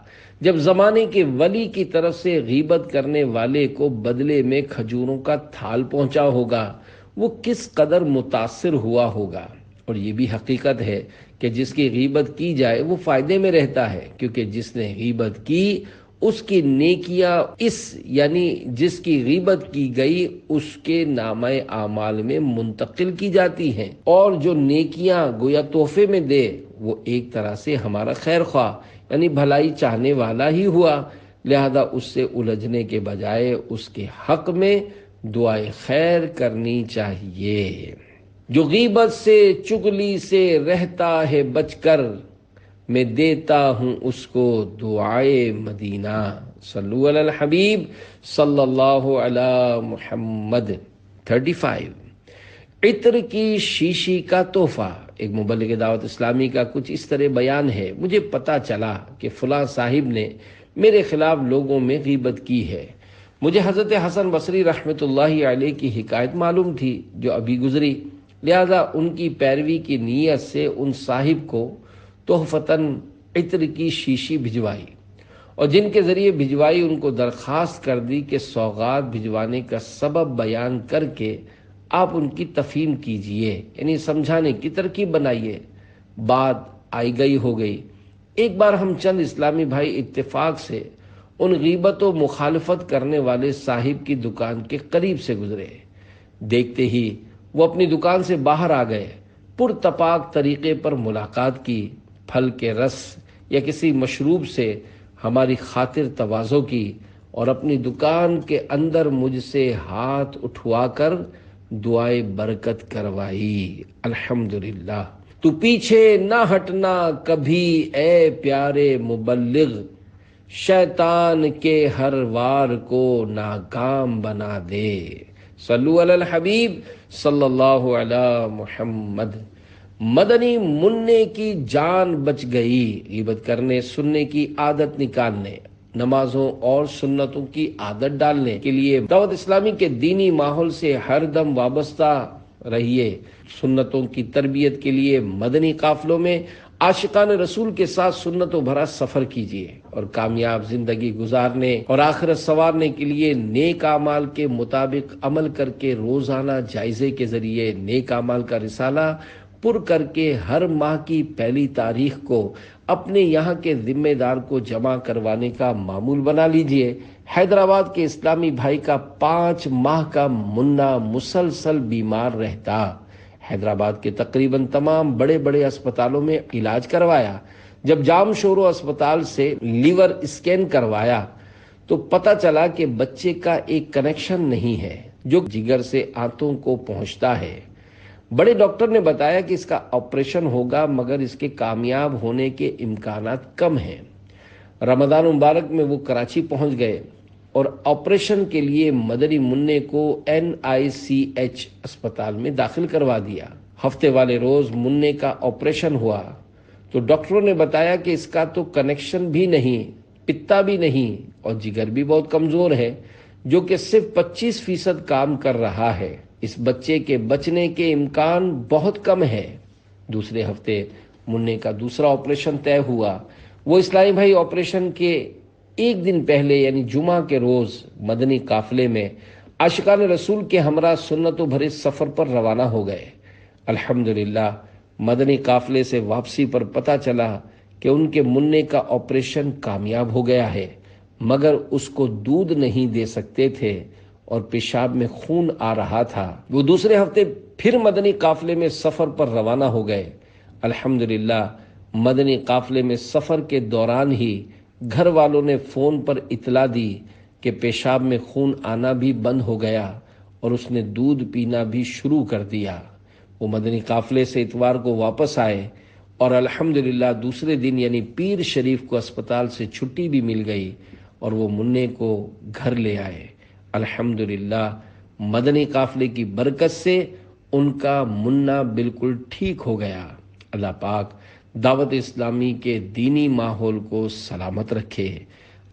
جب زمانے کے ولی کی طرف سے غیبت کرنے والے کو بدلے میں کھجوروں کا تھال پہنچا ہوگا، وہ کس قدر متاثر ہوا ہوگا۔ اور یہ بھی حقیقت ہے کہ جس کی غیبت کی جائے وہ فائدے میں رہتا ہے، کیونکہ جس نے غیبت کی اس کی نیکیاں یعنی جس کی غیبت کی گئی اس کے نامہ اعمال میں منتقل کی جاتی ہیں، اور جو نیکیاں گویا تحفے میں دے وہ ایک طرح سے ہمارا خیر خواہ یعنی بھلائی چاہنے والا ہی ہوا، لہذا اس سے الجھنے کے بجائے اس کے حق میں دعائے خیر کرنی چاہیے۔ جو غیبت سے چغلی سے رہتا ہے بچ کر، میں دیتا ہوں اس کو دعائے مدینہ۔ صلو علی الحبیب صلی اللہ علی محمد۔ 35 عطر کی شیشی کا تحفہ۔ ایک مبلغ دعوت اسلامی کا کچھ اس طرح بیان ہے، مجھے پتا چلا کہ فلاں صاحب نے میرے خلاف لوگوں میں غیبت کی ہے۔ مجھے حضرت حسن بصری رحمۃ اللہ علیہ کی حکایت معلوم تھی جو ابھی گزری، لہذا ان کی پیروی کی نیت سے ان صاحب کو تحفتاً عطر کی شیشی بھجوائی، اور جن کے ذریعے بھجوائی ان کو درخواست کر دی کہ سوغات بھجوانے کا سبب بیان کر کے آپ ان کی تفہیم کیجئے، یعنی سمجھانے کی ترکیب بنائیے۔ بات آئی گئی ہو گئی۔ ایک بار ہم چند اسلامی بھائی اتفاق سے ان غیبت و مخالفت کرنے والے صاحب کی دکان کے قریب سے گزرے، دیکھتے ہی وہ اپنی دکان سے باہر آ گئے، پرتپاک طریقے پر ملاقات کی، پھل کے رس یا کسی مشروب سے ہماری خاطر تواضع کی، اور اپنی دکان کے اندر مجھ سے ہاتھ اٹھوا کر دعائے برکت کروائی۔ الحمدللہ۔ تو پیچھے نہ ہٹنا کبھی اے پیارے مبلغ، شیطان کے ہر وار کو ناکام بنا دے۔ صلو علی الحبیب صلی اللہ علی محمد۔ مدنی منع کی جان بچ گئی۔ غیبت کرنے سننے کی عادت نکالنے، نمازوں اور سنتوں کی عادت ڈالنے کے لیے دعوت اسلامی کے دینی ماحول سے ہر دم وابستہ رہیے۔ سنتوں کی تربیت کے لیے مدنی قافلوں میں عاشقان رسول کے ساتھ سنتوں بھرا سفر کیجیے، اور کامیاب زندگی گزارنے اور آخرت سنوارنے کے لیے نیک اعمال کے مطابق عمل کر کے روزانہ جائزے کے ذریعے نیک اعمال کا رسالہ پر کر کے ہر ماہ کی پہلی تاریخ کو اپنے یہاں کے ذمہ دار کو جمع کروانے کا معمول بنا لیجئے۔ حیدرآباد کے اسلامی بھائی کا 5 ماہ کا منا مسلسل بیمار رہتا، حیدرآباد کے تقریباً تمام بڑے بڑے اسپتالوں میں علاج کروایا۔ جب جام شورو اسپتال سے لیور اسکین کروایا تو پتہ چلا کہ بچے کا ایک کنیکشن نہیں ہے جو جگر سے آنتوں کو پہنچتا ہے۔ بڑے ڈاکٹر نے بتایا کہ اس کا آپریشن ہوگا مگر اس کے کامیاب ہونے کے امکانات کم ہیں۔ رمضان مبارک میں وہ کراچی پہنچ گئے اور آپریشن کے لیے مدنی منع کو NICH اسپتال میں داخل کروا دیا۔ ہفتے والے روز منع کا آپریشن ہوا تو ڈاکٹروں نے بتایا کہ اس کا تو کنیکشن بھی نہیں، پتا بھی نہیں اور جگر بھی بہت کمزور ہے جو کہ صرف 25% کام کر رہا ہے۔ اس بچے کے بچنے کے امکان بہت کم ہے۔ دوسرے ہفتے منع کا دوسرا آپریشن طے ہوا۔ وہ اسلامی بھائی آپریشن کے ایک دن پہلے یعنی جمعہ کے روز مدنی قافلے میں عاشقان رسول کے ہمراہ سنتوں بھرے سفر پر روانہ ہو گئے۔ الحمدللہ مدنی قافلے سے واپسی پر پتہ چلا کہ ان کے منع کا آپریشن کامیاب ہو گیا ہے مگر اس کو دودھ نہیں دے سکتے تھے اور پیشاب میں خون آ رہا تھا۔ وہ دوسرے ہفتے پھر مدنی قافلے میں سفر پر روانہ ہو گئے۔ الحمدللہ مدنی قافلے میں سفر کے دوران ہی گھر والوں نے فون پر اطلاع دی کہ پیشاب میں خون آنا بھی بند ہو گیا اور اس نے دودھ پینا بھی شروع کر دیا۔ وہ مدنی قافلے سے اتوار کو واپس آئے اور الحمدللہ دوسرے دن یعنی پیر شریف کو اسپتال سے چھٹی بھی مل گئی اور وہ منع کو گھر لے آئے۔ الحمدللہ مدنی قافلے کی برکت سے ان کا منع بالکل ٹھیک ہو گیا۔ اللہ پاک دعوت اسلامی کے دینی ماحول کو سلامت رکھے،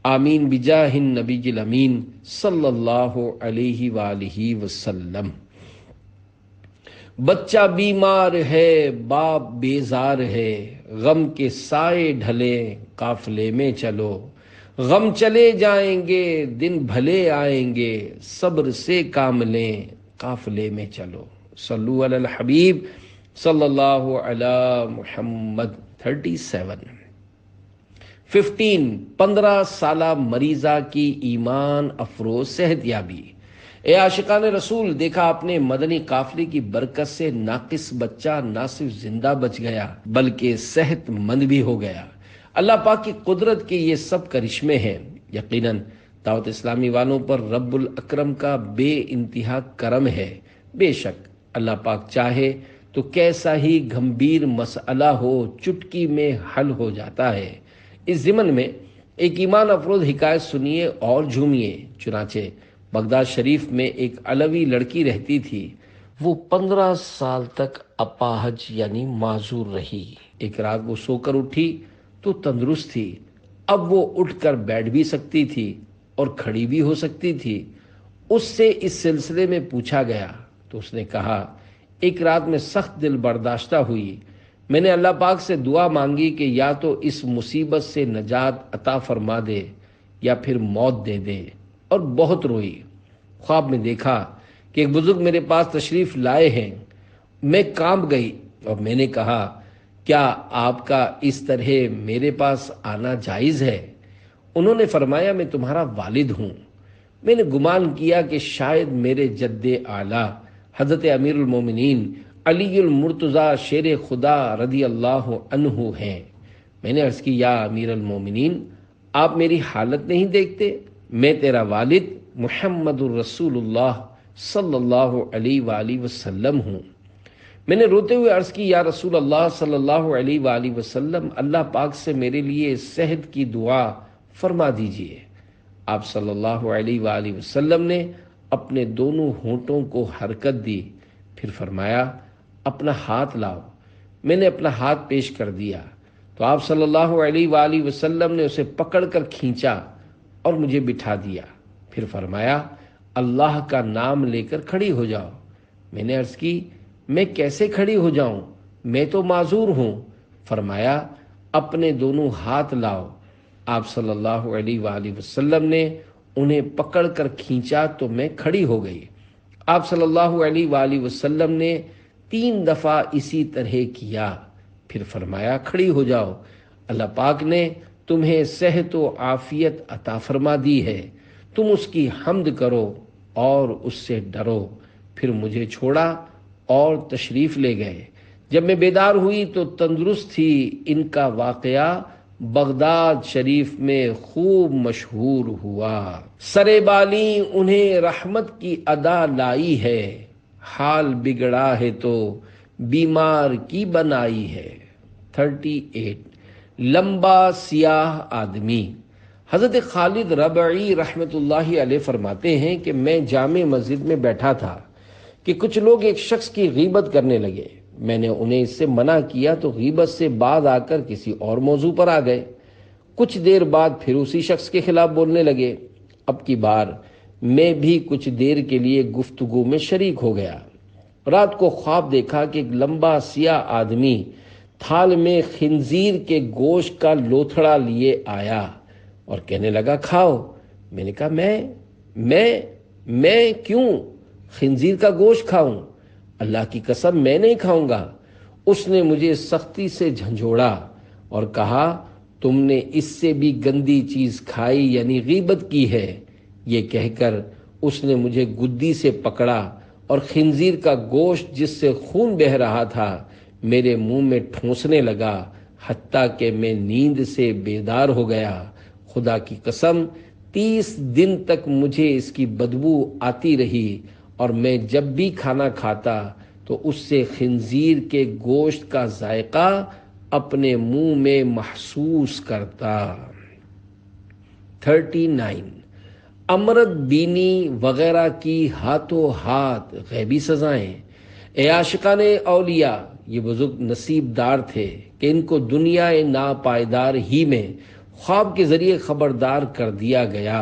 آمین بجاہ النبی الامین صلی اللہ علیہ وآلہ وسلم۔ بچہ بیمار ہے باپ بیزار ہے، غم کے سائے ڈھلے قافلے میں چلو، غم چلے جائیں گے دن بھلے آئیں گے، صبر سے کام لیں قافلے میں چلو۔ صلو علی الحبیب صلی اللہ علی محمد۔ 15 سالہ مریضہ کی ایمان افروز صحت یابی۔ اے عاشقان رسول، دیکھا آپ نے مدنی قافلے کی برکت سے ناقص بچہ نہ صرف زندہ بچ گیا بلکہ صحت مند بھی ہو گیا۔ اللہ پاک کی قدرت کے یہ سب کرشمے ہیں۔ یقیناً دعوت اسلامی والوں پر رب الاکرم کا بے انتہا کرم ہے۔ بے شک اللہ پاک چاہے تو کیسا ہی گھمبیر مسئلہ ہو چٹکی میں حل ہو جاتا ہے۔ اس ضمن میں ایک ایمان افروز حکایت سنیے اور جھومیے۔ چنانچہ بغداد شریف میں ایک علوی لڑکی رہتی تھی۔ وہ 15 سال تک اپاہج یعنی معذور رہی۔ ایک رات وہ سو کر اٹھی تو تندرست تھی۔ اب وہ اٹھ کر بیٹھ بھی سکتی تھی اور کھڑی بھی ہو سکتی تھی۔ اس سے اس سلسلے میں پوچھا گیا تو اس نے کہا، ایک رات میں سخت دل برداشتہ ہوئی۔ میں نے اللہ پاک سے دعا مانگی کہ یا تو اس مصیبت سے نجات عطا فرما دے یا پھر موت دے دے، اور بہت روئی۔ خواب میں دیکھا کہ ایک بزرگ میرے پاس تشریف لائے ہیں۔ میں کانپ گئی اور میں نے کہا، کیا آپ کا اس طرح میرے پاس آنا جائز ہے؟ انہوں نے فرمایا، میں تمہارا والد ہوں۔ میں نے گمان کیا کہ شاید میرے جد اعلیٰ حضرت امیر المومنین علی المرتضیٰ شیر خدا رضی اللہ عنہ ہیں۔ میں نے عرض کی، یا امیر المومنین، آپ میری حالت نہیں دیکھتے؟ میں تیرا والد محمد الرسول اللہ صلی اللہ علیہ وآلہ وسلم ہوں۔ میں نے روتے ہوئے عرض کی، یا رسول اللہ صلی اللہ علیہ وآلہ وسلم، اللہ پاک سے میرے لیے صحت کی دعا فرما دیجئے۔ آپ صلی اللہ علیہ وآلہ وسلم نے اپنے دونوں ہونٹوں کو حرکت دی، پھر فرمایا، اپنا ہاتھ لاؤ۔ میں نے اپنا ہاتھ پیش کر دیا تو آپ صلی اللہ علیہ وآلہ وسلم نے اسے پکڑ کر کھینچا اور مجھے بٹھا دیا، پھر فرمایا، اللہ کا نام لے کر کھڑی ہو جاؤ۔ میں نے عرض کی، میں کیسے کھڑی ہو جاؤں؟ میں تو معذور ہوں۔ فرمایا، اپنے دونوں ہاتھ لاؤ۔ آپ صلی اللہ علیہ وآلہ وسلم نے انہیں پکڑ کر کھینچا تو میں کھڑی ہو گئی۔ آپ صلی اللہ علیہ وآلہ وسلم نے 3 دفعہ اسی طرح کیا، پھر فرمایا کھڑی ہو جاؤ، اللہ پاک نے تمہیں صحت و عافیت عطا فرما دی ہے، تم اس کی حمد کرو اور اس سے ڈرو۔ پھر مجھے چھوڑا اور تشریف لے گئے۔ جب میں بیدار ہوئی تو تندرست تھی۔ ان کا واقعہ بغداد شریف میں خوب مشہور ہوا۔ سرے بالی انہیں رحمت کی ادا لائی ہے، حال بگڑا ہے تو بیمار کی بنائی ہے۔ 38 لمبا سیاہ آدمی۔ حضرت خالد ربعی رحمت اللہ علیہ فرماتے ہیں کہ میں جامع مسجد میں بیٹھا تھا کہ کچھ لوگ ایک شخص کی غیبت کرنے لگے۔ میں نے انہیں اس سے منع کیا تو غیبت سے باز آ کر کسی اور موضوع پر آ گئے۔ کچھ دیر بعد پھر اسی شخص کے خلاف بولنے لگے۔ اب کی بار میں بھی کچھ دیر کے لیے گفتگو میں شریک ہو گیا۔ رات کو خواب دیکھا کہ ایک لمبا سیاہ آدمی تھال میں خنزیر کے گوشت کا لوتھڑا لیے آیا اور کہنے لگا کھاؤ۔ میں نے کہا میں کیوں خنزیر کا گوشت کھاؤں؟ اللہ کی قسم میں نہیں کھاؤں گا۔ اس نے مجھے سختی سے جھنجھوڑا اور کہا تم نے اس سے بھی گندی چیز کھائی یعنی غیبت کی ہے۔ یہ کہہ کر اس نے مجھے گدی سے پکڑا اور خنزیر کا گوشت جس سے خون بہہ رہا تھا میرے منہ میں ٹھونسنے لگا، حتیٰ کہ میں نیند سے بیدار ہو گیا۔ خدا کی قسم 30 دن تک مجھے اس کی بدبو آتی رہی اور میں جب بھی کھانا کھاتا تو اس سے خنزیر کے گوشت کا ذائقہ اپنے منہ میں محسوس کرتا۔ 39 امرت بینی وغیرہ کی ہاتھوں ہاتھ غیبی سزائیں۔ اے عاشقان اولیاء، یہ بزرگ نصیب دار تھے کہ ان کو دنیا ناپائیدار ہی میں خواب کے ذریعے خبردار کر دیا گیا۔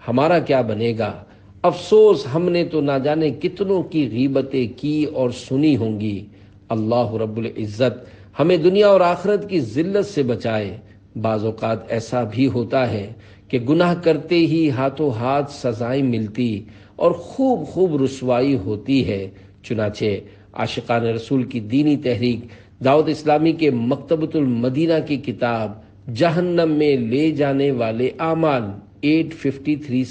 ہمارا کیا بنے گا؟ افسوس ہم نے تو نہ جانے کتنوں کی غیبتیں کی اور سنی ہوں گی۔ اللہ رب العزت ہمیں دنیا اور آخرت کی ذلت سے بچائے۔ بعض اوقات ایسا بھی ہوتا ہے کہ گناہ کرتے ہی ہاتھوں ہاتھ سزائیں ملتی اور خوب رسوائی ہوتی ہے۔ چنانچہ عاشقان رسول کی دینی تحریک دعوت اسلامی کے مکتبۃ المدینہ کی کتاب جہنم میں لے جانے والے اعمال 853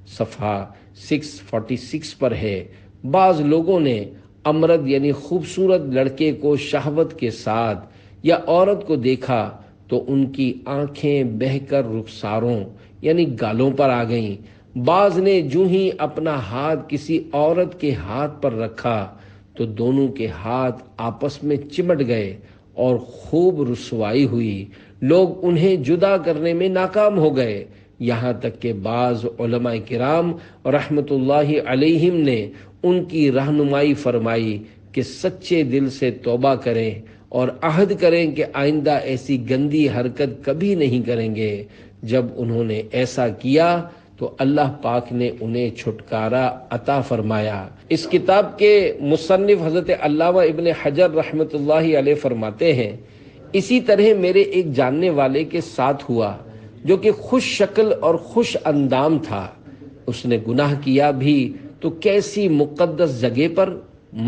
صفحہ 646 پر ہے۔ بعض لوگوں نے امرد یعنی خوبصورت لڑکے کو شہوت کے ساتھ یا عورت کو دیکھا تو ان کی آنکھیں بہہ کر رخساروں یعنی گالوں پر آ گئیں۔ بعض نے جو ہی اپنا ہاتھ کسی عورت کے ہاتھ پر رکھا تو دونوں کے ہاتھ آپس میں چمٹ گئے اور خوب رسوائی ہوئی۔ لوگ انہیں جدا کرنے میں ناکام ہو گئے، یہاں تک کہ بعض علماء کرام رحمت اللہ علیہم نے ان کی رہنمائی فرمائی کہ سچے دل سے توبہ کریں اور عہد کریں کہ آئندہ ایسی گندی حرکت کبھی نہیں کریں گے۔ جب انہوں نے ایسا کیا تو اللہ پاک نے انہیں چھٹکارا عطا فرمایا۔ اس کتاب کے مصنف حضرت علامہ ابن حجر رحمت اللہ علیہ فرماتے ہیں اسی طرح میرے ایک جاننے والے کے ساتھ ہوا جو کہ خوش شکل اور خوش اندام تھا۔ اس نے گناہ کیا بھی تو کیسی مقدس جگہ پر،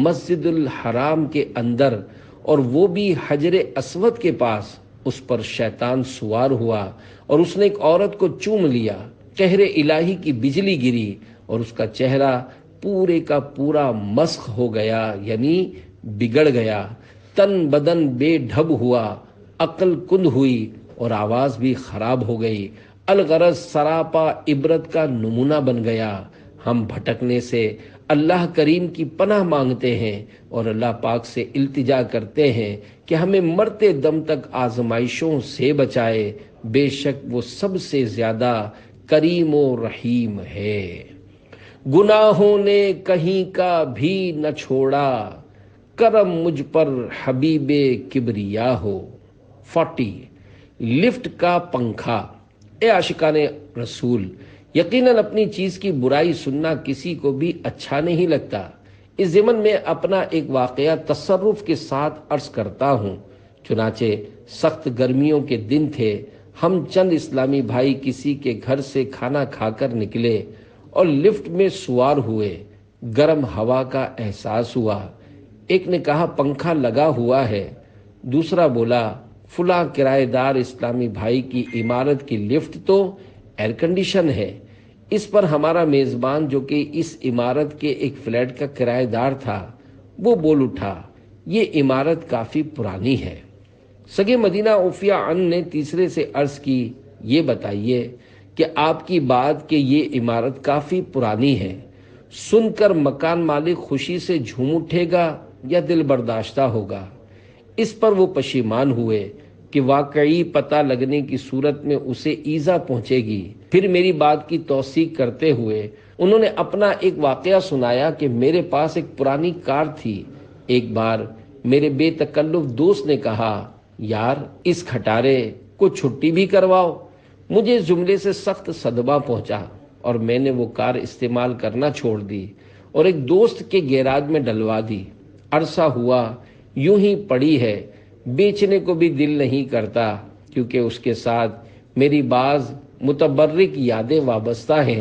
مسجد الحرام کے اندر، اور وہ بھی حجر اسود کے پاس۔ اس پر شیطان سوار ہوا اور اس نے ایک عورت کو چوم لیا۔ قہر الہی کی بجلی گری اور اس کا چہرہ پورے کا پورا مسخ ہو گیا یعنی بگڑ گیا۔ تن بدن بے ڈھب ہوا، عقل کند ہوئی اور آواز بھی خراب ہو گئی۔ الغرض سراپا عبرت کا نمونہ بن گیا۔ ہم بھٹکنے سے اللہ کریم کی پناہ مانگتے ہیں اور اللہ پاک سے التجا کرتے ہیں کہ ہمیں مرتے دم تک آزمائشوں سے بچائے۔ بے شک وہ سب سے زیادہ کریم و رحیم ہے۔ گناہوں نے کہیں کا بھی نہ چھوڑا، کرم مجھ پر حبیب کبریا ہو۔ 40 لفٹ کا پنکھا۔ اے عاشقان رسول، یقیناً اپنی چیز کی برائی سننا کسی کو بھی اچھا نہیں لگتا۔ اس ضمن میں اپنا ایک واقعہ تصرف کے ساتھ عرض کرتا ہوں۔ چنانچہ سخت گرمیوں کے دن تھے، ہم چند اسلامی بھائی کسی کے گھر سے کھانا کھا کر نکلے اور لفٹ میں سوار ہوئے۔ گرم ہوا کا احساس ہوا، ایک نے کہا پنکھا لگا ہوا ہے، دوسرا بولا فلاں کرایہ دار اسلامی بھائی کی عمارت کی لفٹ تو ایئر کنڈیشن ہے۔ اس پر ہمارا میزبان جو کہ اس عمارت کے ایک فلیٹ کا کرایہ دار تھا وہ بول اٹھا یہ عمارت کافی پرانی ہے۔ سگے مدینہ عفیہ ان نے تیسرے سے عرض کی یہ بتائیے کہ آپ کی بات کہ یہ عمارت کافی پرانی ہے سن کر مکان مالک خوشی سے جھوم اٹھے گا یا دل برداشتہ ہوگا؟ اس پر وہ پشیمان ہوئے کہ واقعی پتہ لگنے کی صورت میں اسے ایذا پہنچے گی۔ پھر میری بات کی توثیق کرتے ہوئے انہوں نے اپنا ایک واقعہ سنایا کہ میرے پاس ایک پرانی کار تھی۔ ایک بار میرے بے تکلف دوست نے کہا یار اس کھٹارے کو چھٹی بھی کرواؤ۔ مجھے اس جملے سے سخت صدمہ پہنچا اور میں نے وہ کار استعمال کرنا چھوڑ دی اور ایک دوست کے گیراج میں ڈلوا دی۔ عرصہ ہوا یوں ہی پڑی ہے، بیچنے کو بھی دل نہیں کرتا کیونکہ اس کے ساتھ میری بعض متبرک یادیں وابستہ ہیں۔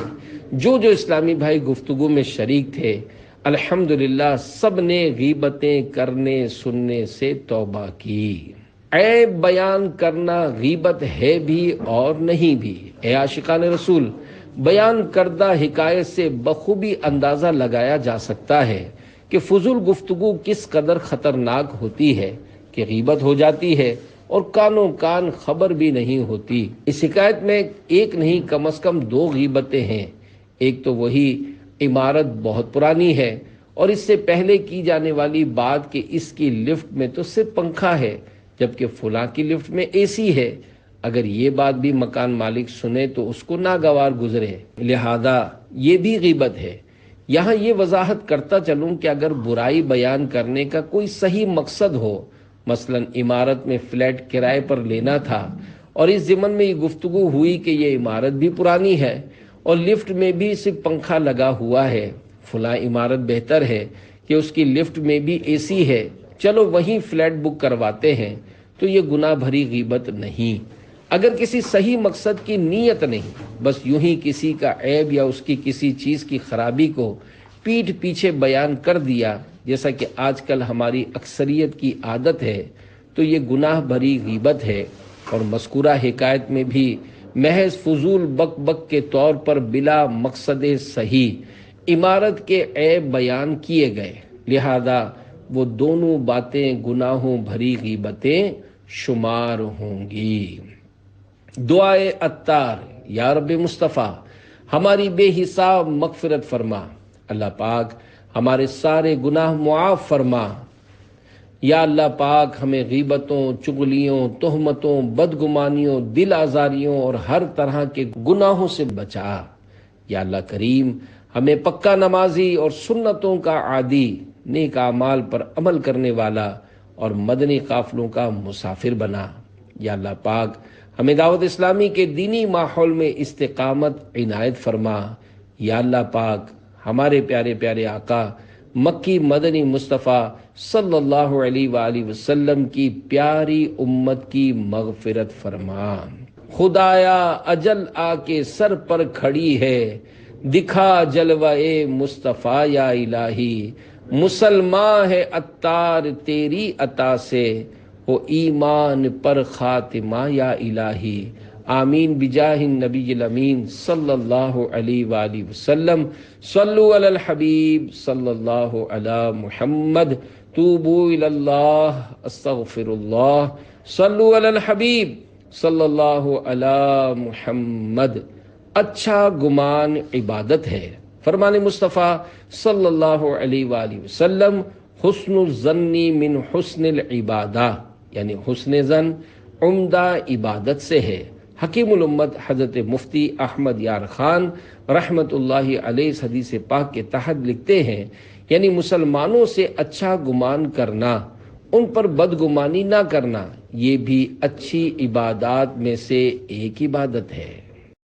جو اسلامی بھائی گفتگو میں شریک تھے الحمدللہ سب نے غیبتیں کرنے سننے سے توبہ کی۔ عیب بیان کرنا غیبت ہے بھی اور نہیں بھی۔ اے عاشقان رسول، بیان کردہ حکایت سے بخوبی اندازہ لگایا جا سکتا ہے کہ فضول گفتگو کس قدر خطرناک ہوتی ہے کہ غیبت ہو جاتی ہے اور کانوں کان خبر بھی نہیں ہوتی۔ اس حکایت میں ایک نہیں کم از کم 2 غیبتیں ہیں۔ ایک تو وہی عمارت بہت پرانی ہے اور اس سے پہلے کی جانے والی بات کہ اس کی لفٹ میں تو صرف پنکھا ہے جبکہ فلاں کی لفٹ میں اے سی ہے۔ اگر یہ بات بھی مکان مالک سنے تو اس کو ناگوار گزرے، لہذا یہ بھی غیبت ہے۔ یہاں یہ وضاحت کرتا چلوں کہ اگر برائی بیان کرنے کا کوئی صحیح مقصد ہو، مثلا عمارت میں فلیٹ کرائے پر لینا تھا اور اس ضمن میں یہ گفتگو ہوئی کہ یہ عمارت بھی پرانی ہے اور لفٹ میں بھی صرف پنکھا لگا ہوا ہے، فلاں عمارت بہتر ہے کہ اس کی لفٹ میں بھی اے سی ہے، چلو وہیں فلیٹ بک کرواتے ہیں، تو یہ گناہ بھری غیبت نہیں۔ اگر کسی صحیح مقصد کی نیت نہیں، بس یوں ہی کسی کا عیب یا اس کی کسی چیز کی خرابی کو پیٹھ پیچھے بیان کر دیا جیسا کہ آج کل ہماری اکثریت کی عادت ہے، تو یہ گناہ بھری غیبت ہے۔ اور مذکورہ حکایت میں بھی محض فضول بک بک کے طور پر بلا مقصد صحیح عمارت کے عیب بیان کیے گئے، لہذا وہ دونوں باتیں گناہوں بھری غیبتیں شمار ہوں گی۔ دعائے عطار، یا رب مصطفیٰ ہماری بے حساب مغفرت فرما، اللہ پاک ہمارے سارے گناہ معاف فرما۔ یا اللہ پاک ہمیں غیبتوں، چغلیوں، تہمتوں، بدگمانیوں، دل آزاریوں اور ہر طرح کے گناہوں سے بچا۔ یا اللہ کریم ہمیں پکا نمازی اور سنتوں کا عادی، نیک اعمال پر عمل کرنے والا اور مدنی قافلوں کا مسافر بنا۔ یا اللہ پاک ہمیں دعوت اسلامی کے دینی ماحول میں استقامت عنایت فرما۔ یا اللہ پاک ہمارے پیارے پیارے آقا مکی مدنی مصطفیٰ صلی اللہ علیہ وآلہ وسلم کی پیاری امت کی مغفرت فرما۔ خدایا اجل آ کے سر پر کھڑی ہے، دکھا جلوہ مصطفیٰ یا الہی، مسلمان ہے عطار تیری عطا سے، ہو ایمان پر خاتمہ یا الہی۔ آمین بجاہ النبی الامین صلی اللہ علیہ وآلہ وسلم۔ صلو علی الحبیب صلی اللہ علی محمد، توبو الی اللہ استغفر اللہ، صلو علی الحبیب صلی اللہ علی محمد۔ اچھا گمان عبادت ہے۔ فرمان مصطفیٰ صلی اللہ علیہ وآلہ وسلم، حسن الظن من حسن العبادہ، یعنی حسن ظن عمدہ عبادت سے ہے۔ حکیم الامت حضرت مفتی احمد یار خان رحمت اللہ علیہ اس حدیث پاک کے تحت لکھتے ہیں، یعنی مسلمانوں سے اچھا گمان کرنا، ان پر بدگمانی نہ کرنا، یہ بھی اچھی عبادات میں سے ایک عبادت ہے۔